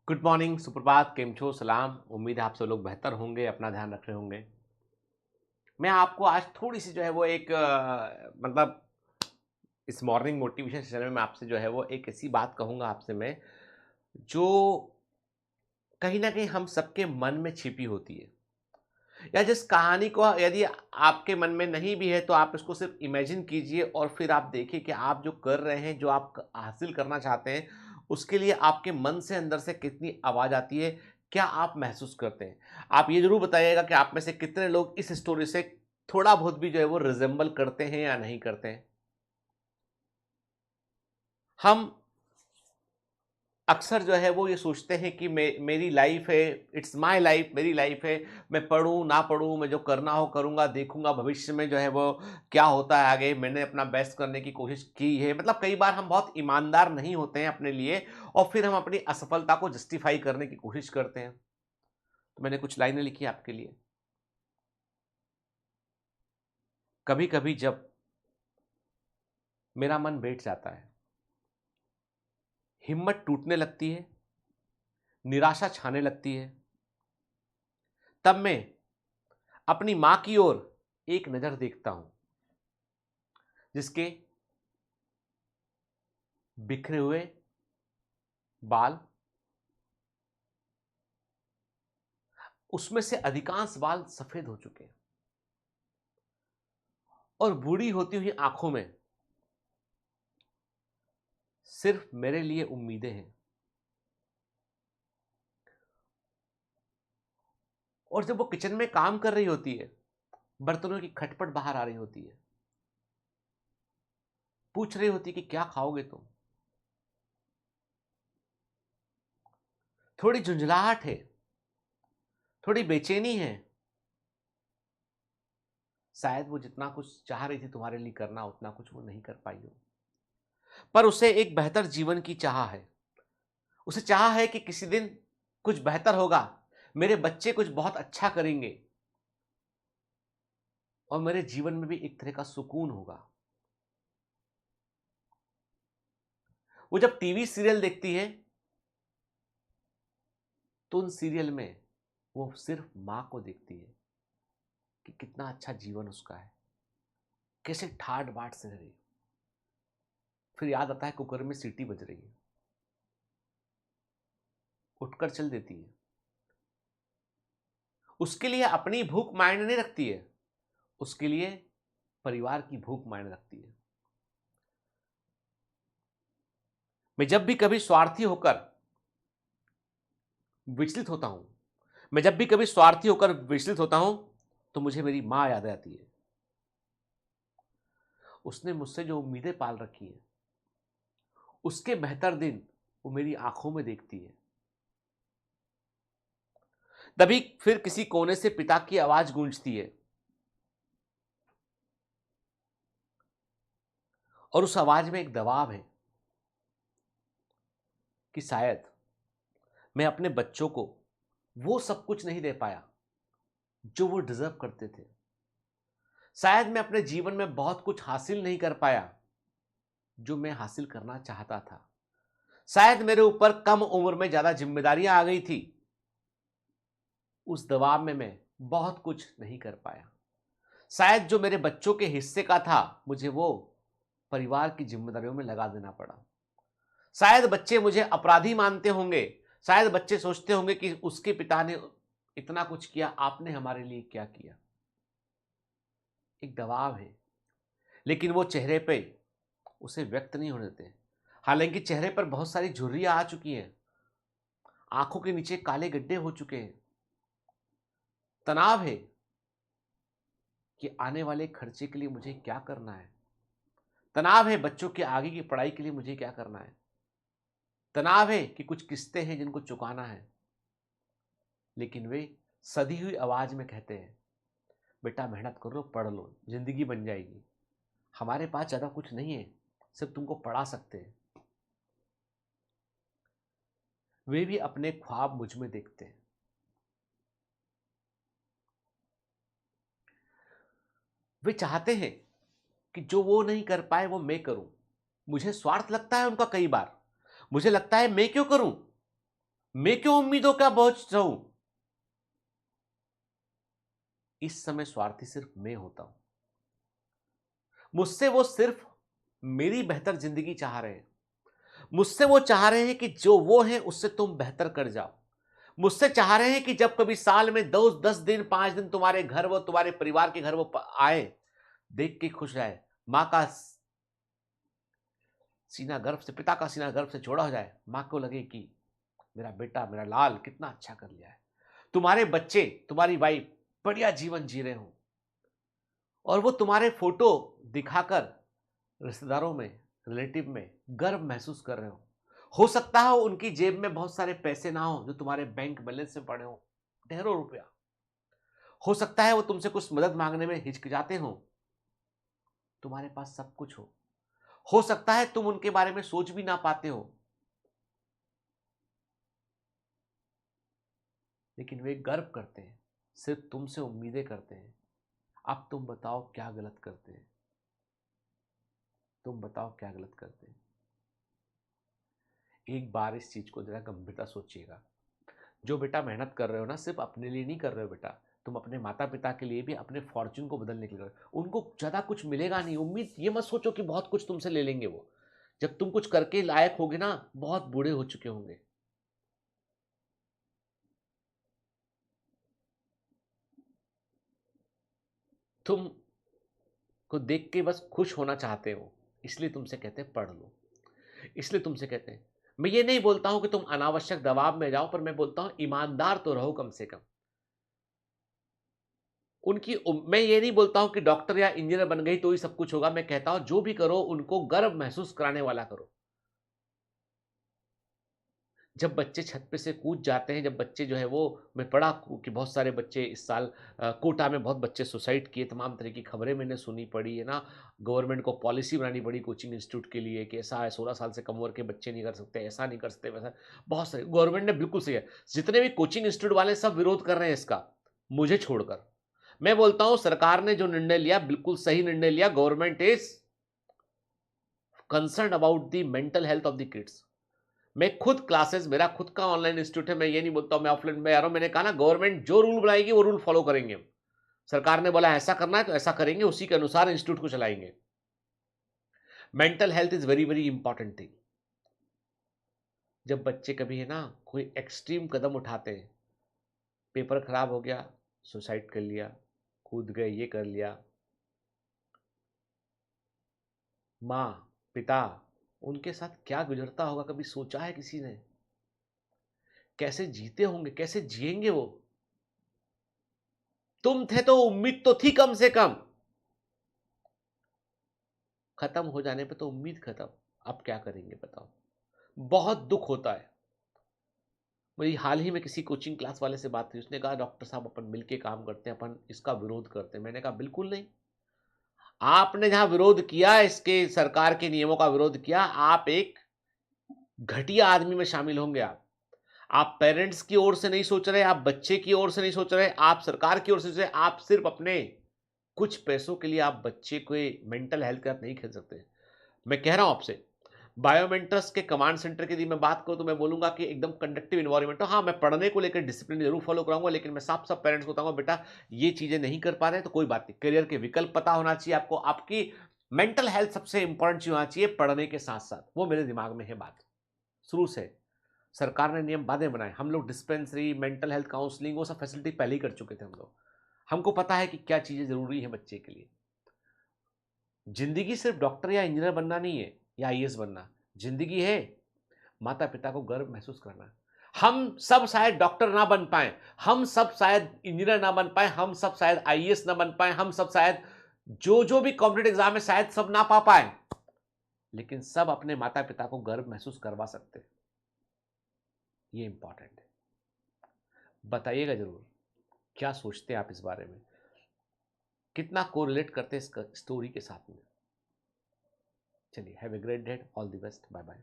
Good morning, सुप्रभात, केम छो, सलाम। उम्मीद है आप सब लोग बेहतर होंगे, अपना ध्यान रख रहे होंगे। मैं आपको आज थोड़ी-सी जो है वो एक मतलब इस मॉर्निंग मोटिवेशन सेशन में मैं आपसे जो है वो एक ऐसी बात कहूँगा आपसे मैं, जो कहीं न कहीं हम सबके मन में छिपी होती है। या जिस कहानी को यदि आपके मन में नहीं भी है तो आप इसको सिर्फ़ इमेजिन कीजिए और फिर आप देखिए कि आप जो कर रहे हैं, जो आप क हासिल करना चाहते हैं, उसके लिए आपके मन से अंदर से कितनी आवाज़ आती है, क्या आप महसूस करते हैं? आप ये ज़रूर बताइएगा कि आप में से कितने लोग इस स्टोरी से थोड़ा बहुत भी जो है वो रिज़ेम्बल करते हैं या नहीं करते हैं? हम अक्सर जो है वो ये सोचते हैं कि मेरी लाइफ है, इट्स माय लाइफ, मेरी लाइफ है, मैं पढ़ूँ ना पढ़ूँ, मैं जो करना हो करूँगा, देखूँगा भविष्य में जो है वो क्या होता है आगे, मैंने अपना बेस्ट करने की कोशिश की है। मतलब कई बार हम बहुत ईमानदार नहीं होते हैं अपने लिए और फिर हम अपनी असफलता को जस्टिफाई करने की कोशिश करते हैं। तो मैंने कुछ लाइनें लिखी आपके लिए। कभी-कभी जब मेरा मन बैठ जाता है, हिम्मत टूटने लगती है, निराशा छाने लगती है, तब मैं अपनी माँ की ओर एक नज़र देखता हूँ, जिसके बिखरे हुए बाल, उसमें से अधिकांश बाल सफेद हो चुके हैं और बूढ़ी होती हुई आंखों में सिर्फ मेरे लिए उम्मीदें हैं। और जब वो किचन में काम कर रही होती है, बर्तनों की खटपट बाहर आ रही होती है, पूछ रही होती है कि क्या खाओगे तुम। थोड़ी झुंझलाहट है, थोड़ी बेचैनी है। शायद वो जितना कुछ चाह रही थी तुम्हारे लिए करना, उतना कुछ वो नहीं कर पाई हो, पर उसे एक बेहतर जीवन की चाह है। उसे चाह है कि किसी दिन कुछ बेहतर होगा, मेरे बच्चे कुछ बहुत अच्छा करेंगे और मेरे जीवन में भी एक तरह का सुकून होगा। वो जब टीवी सीरियल देखती है तो उन सीरियल में वो सिर्फ माँ को देखती है कि कितना अच्छा जीवन उसका है, कैसे ठाट बाट से रही। फिर याद आता है कुकर में सीटी बज रही है, उठकर चल देती है। उसके लिए अपनी भूख मायने नहीं रखती है, उसके लिए परिवार की भूख मायने रखती है। मैं जब भी कभी स्वार्थी होकर विचलित होता हूं, मैं जब भी कभी स्वार्थी होकर विचलित होता हूं, तो मुझे मेरी मां याद आती है। उसने मुझसे जो उम्मीदें पाल रखी हैं, उसके बेहतर दिन वो मेरी आंखों में देखती है। तभी फिर किसी कोने से पिता की आवाज गूंजती है और उस आवाज में एक दबाव है कि शायद मैं अपने बच्चों को वो सब कुछ नहीं दे पाया जो वो डिजर्व करते थे। शायद मैं अपने जीवन में बहुत कुछ हासिल नहीं कर पाया जो मैं हासिल करना चाहता था। शायद मेरे ऊपर कम उम्र में ज्यादा जिम्मेदारियां आ गई थी। उस दबाव में मैं बहुत कुछ नहीं कर पाया। शायद जो मेरे बच्चों के हिस्से का था, मुझे वो परिवार की जिम्मेदारियों में लगा देना पड़ा। शायद बच्चे मुझे अपराधी मानते होंगे। शायद बच्चे सोचते होंगे कि उसके पिता ने इतना कुछ किया, आपने हमारे लिए क्या किया। एक दबाव है, लेकिन वो चेहरे पे उसे व्यक्त नहीं होने देते। हालांकि चेहरे पर बहुत सारी झुर्रियां आ चुकी हैं, आंखों के नीचे काले गड्ढे हो चुके हैं। तनाव है कि आने वाले खर्चे के लिए मुझे क्या करना है। तनाव है बच्चों के आगे की पढ़ाई के लिए मुझे क्या करना है। तनाव है कि कुछ किस्तें हैं जिनको चुकाना है। लेकिन वे सधी हुई आवाज में कहते हैं, बेटा मेहनत करो, पढ़ लो, जिंदगी बन जाएगी। हमारे पास ज्यादा कुछ नहीं है, सिर्फ तुमको पढ़ा सकते हैं। वे भी अपने ख्वाब मुझ में देखते हैं। वे चाहते हैं कि जो वो नहीं कर पाए वो मैं करूं। मुझे स्वार्थ लगता है उनका कई बार। मुझे लगता है मैं क्यों करूं, मैं क्यों उम्मीदों का बोझ रहूं? इस समय स्वार्थी सिर्फ मैं होता हूं। मुझसे वो सिर्फ मेरी बेहतर जिंदगी चाह रहे हैं। मुझसे वो चाह रहे हैं कि जो वो है उससे तुम बेहतर कर जाओ। मुझसे चाह रहे हैं कि जब कभी साल में 10 दिन 5 दिन तुम्हारे घर, वो तुम्हारे परिवार के घर वो आए, देख के खुश रहे। माँ का सीना गर्व से, पिता का सीना गर्व से जोड़ा हो जाए। माँ को लगे कि मेरा बेटा, मेरा लाल कितना अच्छा कर लिया है। तुम्हारे बच्चे, तुम्हारी वाइफ बढ़िया जीवन जी रहे हो और वो तुम्हारे फोटो दिखाकर रिश्तेदारों में, रिलेटिव में गर्व महसूस कर रहे हो सकता है उनकी जेब में बहुत सारे पैसे ना हो जो तुम्हारे बैंक बैलेंस में पड़े हो, ढेरों रुपया। हो सकता है वो तुमसे कुछ मदद मांगने में हिचकिचाते हो, तुम्हारे पास सब कुछ हो सकता है तुम उनके बारे में सोच भी ना पाते हो, लेकिन वे गर्व करते हैं, सिर्फ तुमसे उम्मीदें करते हैं। अब तुम बताओ क्या गलत करते हैं? तुम बताओ क्या गलत करते हैं? एक बार इस चीज को जरा गंभीरता सोचिएगा। जो बेटा मेहनत कर रहे हो ना, सिर्फ अपने लिए नहीं कर रहे हो बेटा, तुम अपने माता पिता के लिए भी, अपने फॉर्च्यून को बदलने के लिए कर रहे हो। उनको ज्यादा कुछ मिलेगा नहीं, उम्मीद ये मत सोचो कि बहुत कुछ तुमसे ले लेंगे वो। जब तुम कुछ करके लायक होगे ना, बहुत बूढ़े हो चुके होंगे। तुम को देख के बस खुश होना चाहते हो, इसलिए तुमसे कहते हैं पढ़ लो, इसलिए तुमसे कहते हैं। मैं ये नहीं बोलता हूं कि तुम अनावश्यक दबाव में जाओ, पर मैं बोलता हूं ईमानदार तो रहो कम से कम। मैं ये नहीं बोलता हूं कि डॉक्टर या इंजीनियर बन गई तो ही सब कुछ होगा। मैं कहता हूं जो भी करो उनको गर्व महसूस कराने वाला करो। जब बच्चे छत पे से कूद जाते हैं, जब बच्चे जो है वो, मैं पढ़ा कि बहुत सारे बच्चे इस साल कोटा में बहुत बच्चे सुसाइड किए, तमाम तरह की खबरें मैंने सुनी पड़ी है ना। गवर्नमेंट को पॉलिसी बनानी पड़ी कोचिंग इंस्टीट्यूट के लिए कि ऐसा है, 16 साल से कम उम्र के बच्चे नहीं कर सकते, ऐसा नहीं कर सकते, वैसा। बहुत सारे गवर्नमेंट ने बिल्कुल सही है। जितने भी कोचिंग इंस्टीट्यूट वाले सब विरोध कर रहे हैं इसका, मुझे छोड़कर। मैं बोलता हूं सरकार ने जो निर्णय लिया बिल्कुल सही निर्णय लिया। Government is concern about the mental health of the kids. मैं खुद क्लासेस, मेरा खुद का ऑनलाइन इंस्टीट्यूट है, मैं ये नहीं बोलता हूं मैं ऑफलाइन में आ रहा हूं। मैंने कहा ना, गवर्नमेंट जो रूल बनाएगी वो रूल फॉलो करेंगे हम। सरकार ने बोला ऐसा करना है तो ऐसा करेंगे, उसी के अनुसार इंस्टीट्यूट को चलाएंगे। Mental health is very very important thing. जब बच्चे कभी है ना कोई एक्सट्रीम कदम उठाते हैं, पेपर खराब हो गया, सुसाइड कर लिया, कूद गए, ये कर लिया, माँ पिता, उनके साथ क्या गुजरता होगा, कभी सोचा है किसी ने? कैसे जीते होंगे, कैसे जिएंगे वो? तुम थे तो उम्मीद तो थी कम से कम। खत्म हो जाने पे तो उम्मीद खत्म। अब क्या करेंगे बताओ? बहुत दुख होता है। मेरी हाल ही में किसी कोचिंग क्लास वाले से बात हुई, उसने कहा डॉक्टर साहब अपन मिलके काम करते हैं, अपन इसका विरोध करते हैं। मैंने कहा बिल्कुल नहीं। आपने जहां विरोध किया, इसके सरकार के नियमों का विरोध किया, आप एक घटिया आदमी में शामिल होंगे। आप पेरेंट्स की ओर से नहीं सोच रहे, आप बच्चे की ओर से नहीं सोच रहे, आप सरकार की ओर से सोच रहे। आप सिर्फ अपने कुछ पैसों के लिए आप बच्चे को मेंटल हेल्थ के साथ नहीं खेल सकते। मैं कह रहा हूं आपसे, बायोमेंटर्स के कमांड सेंटर की यदि मैं बात करूं तो मैं बोलूंगा कि एकदम कंडक्टिव इन्वायरमेंट हो। हाँ, मैं पढ़ने को लेकर डिसिप्लिन जरूर फॉलो कराऊंगा, लेकिन मैं साफ साफ पेरेंट्स को बताऊंगा बेटा ये चीजें नहीं कर पा रहे हैं तो कोई बात नहीं, करियर के विकल्प पता होना चाहिए आपको। आपकी मेंटल हेल्थ सबसे इंपॉर्टेंट चीज होना चाहिए पढ़ने के साथ साथ। वो मेरे दिमाग में है बात शुरू से। सरकार ने नियम बातें बनाए, हम लोग डिस्पेंसरी, मेंटल हेल्थ काउंसलिंग, वो सब फैसिलिटी पहले ही कर चुके थे हम लोग। हमको पता है कि क्या चीजें जरूरी है बच्चे के लिए। जिंदगी सिर्फ डॉक्टर या इंजीनियर बनना नहीं है या आईएएस बनना। जिंदगी है माता पिता को गर्व महसूस करना। हम सब शायद डॉक्टर ना बन पाए, हम सब शायद इंजीनियर ना बन पाए, हम सब शायद आईएएस ना बन पाए, हम सब शायद जो जो भी कॉम्पिटेटिव एग्जाम है शायद सब ना पा पाए, लेकिन सब अपने माता पिता को गर्व महसूस करवा सकते हैं। ये इंपॉर्टेंट है। बताइएगा जरूर क्या सोचते हैं आप इस बारे में, कितना कोरिलेट करते हैं इस स्टोरी के साथ में। चलिए, have a great day, all the best, bye bye.